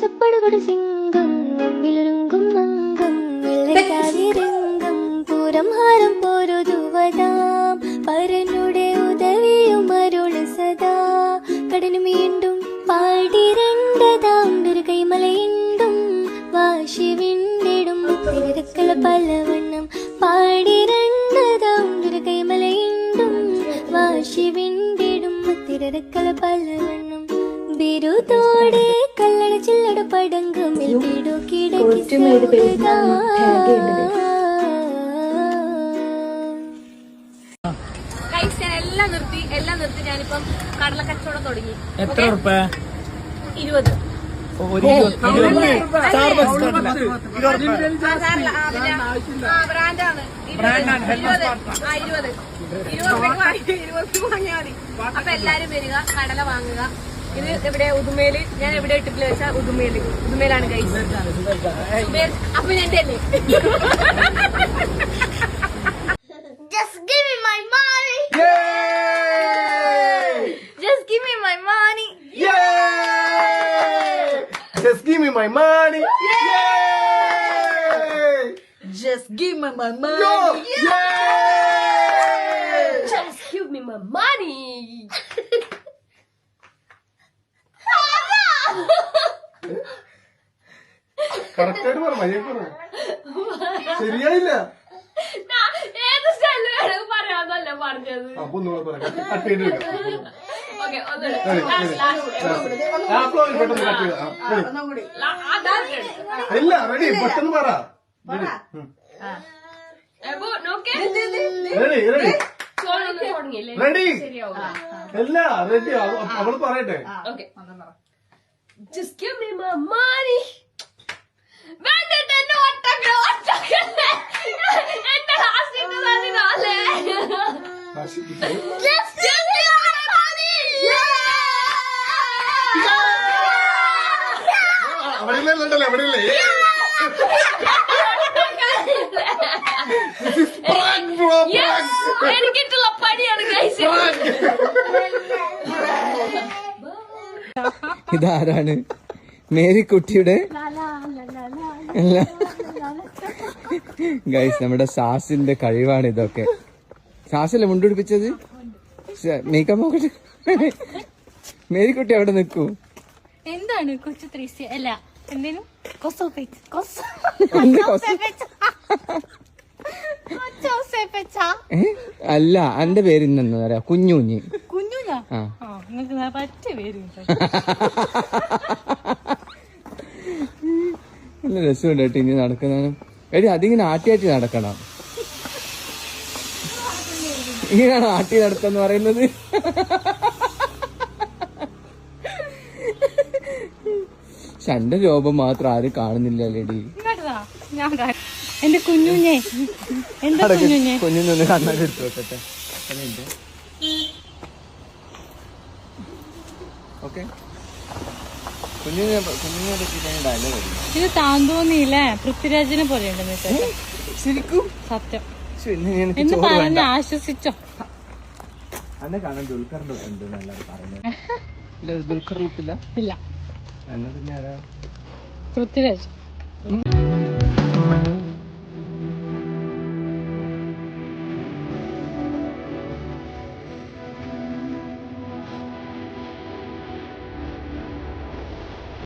ആസപ്പെടുകൊടു സിംഗം വിളരുങ്കും അംഗം വെള്ളക്കാരിരംഗം പൂരം ഹാരം പോരുതുവതാം പരനുടെ ഉദവിയും അരുള് സദാ കടനു വീണ്ടും പാടിരണ്ടതാം ഒരു കൈമലയുണ്ടും വാശി വിണ്ടിടും തിരക്കള പലവണ്ണം പാടിരണ്ടതാം ഒരു കൈമലയുണ്ടും വാശി വിണ്ടിടും തിരക്കള പലവണ്ണം ബിരുദോടെ കല്ലട ചില്ലട പടങ്കമിൽ വീടു കിടക്കി എല്ലാം നിർത്തി ഞാനിപ്പം കടല കച്ചവടം തുടങ്ങി. എത്ര ഉറുപ്പ? 20. ബ്രാൻഡാണ് 20 വാങ്ങിയാൽ മതി. അപ്പൊ എല്ലാരും വരിക, കടല വാങ്ങുക. ഇത് എവിടെ ഉദുമേല്, ഞാൻ എവിടെ ഇട്ടിട്ടില്ല വെച്ചാൽ ഉദുമേലാണ് ഗൈസ്. അപ്പൊ ഞാൻ തന്നെ Just give me my money. Just give me my money. Just give me my money. Just give me my money. Just give me my money. കറക്റ്റായിട്ട് പറ, മര്യാദ ശരിയായില്ല. ഏത് സ്റ്റൈല് വേണമെങ്കിൽ പറയാന്നല്ല പറഞ്ഞത്. അപ്പൊ ഒന്നുകൂടെ പറ, കട്ട് ചെയ്ത് ഓക്കെ, ഇല്ല റെഡി, പെട്ടെന്ന് പറ. റെഡി റെഡി റെഡി അല്ല റെഡി, അവള് പറയട്ടെ. Just give me my money. വേണ്ടിട്ട് എന്നെ ഒറ്റക്കല്ലേ എന്റെ ഹാസ്യത്തെ തന്നിനാലേ. Just give me my money. അവിടെ ഇല്ലല്ലോ, അവിടെ ഇല്ലേ. എനിക്കിട്ടുള്ള പണിയാണ് ഗൈസ്. ഇതാരാണ്? മേരിക്കുട്ടിയുടെ ഗൈസ്, നമ്മുടെ സാസിന്റെ കഴിവാണ് ഇതൊക്കെ. സാസല്ലേ മുണ്ടുപിടിപ്പിച്ചത്? നീക്കാൻ നോക്കട്ടെ. മേരിക്കുട്ടി അവിടെ നിൽക്കൂ. എന്താണ് കൊച്ചു ത്രീസി അല്ല എന്തേലും അല്ല, എന്റെ പേര് ഇന്നെന്ന് പറയാ കുഞ്ഞുഞ്ഞി. കുഞ്ഞുഞ്ഞാ പറ്റിയ പേര്. നല്ല രസമുണ്ട് കേട്ടോ ഇനി നടക്കുന്നതാണ്. എടി അതിങ്ങനെ ആട്ടി നടക്കണം. ഇങ്ങനെയാണ് ആട്ടി നടത്തെന്ന് പറയുന്നത്. പക്ഷെ എന്റെ രൂപം മാത്രം ആരും കാണുന്നില്ല ലേഡി. എന്റെ കുഞ്ഞുഞ്ഞെ, എന്താ കുഞ്ഞുഞ്ഞെ? കുഞ്ഞിനൊന്ന് കണ്ണൊക്കെ എടുത്തു വെക്കട്ടെ. ഓക്കെ, കുഞ്ഞിനെ പറ്റി ഡയലോഗ്. ഇത് താൻ തോന്നിയില്ലേ പൃഥ്വിരാജിനെ പോലെ ഉണ്ടെന്ന്. ശരിക്കും സത്യം എന്ന് എന്ന് പറഞ്ഞ് ആശ്വസിച്ചോ? അന്നെ കാണാൻ ദുൽഖറിന്റെ ഉണ്ട് നല്ലത് പറഞ്ഞത്. ദുൽഖർ റൂട്ടില്ല ഇല്ല, എന്നാ പിന്നെ ആരാ? പൃഥ്വിരാജ്.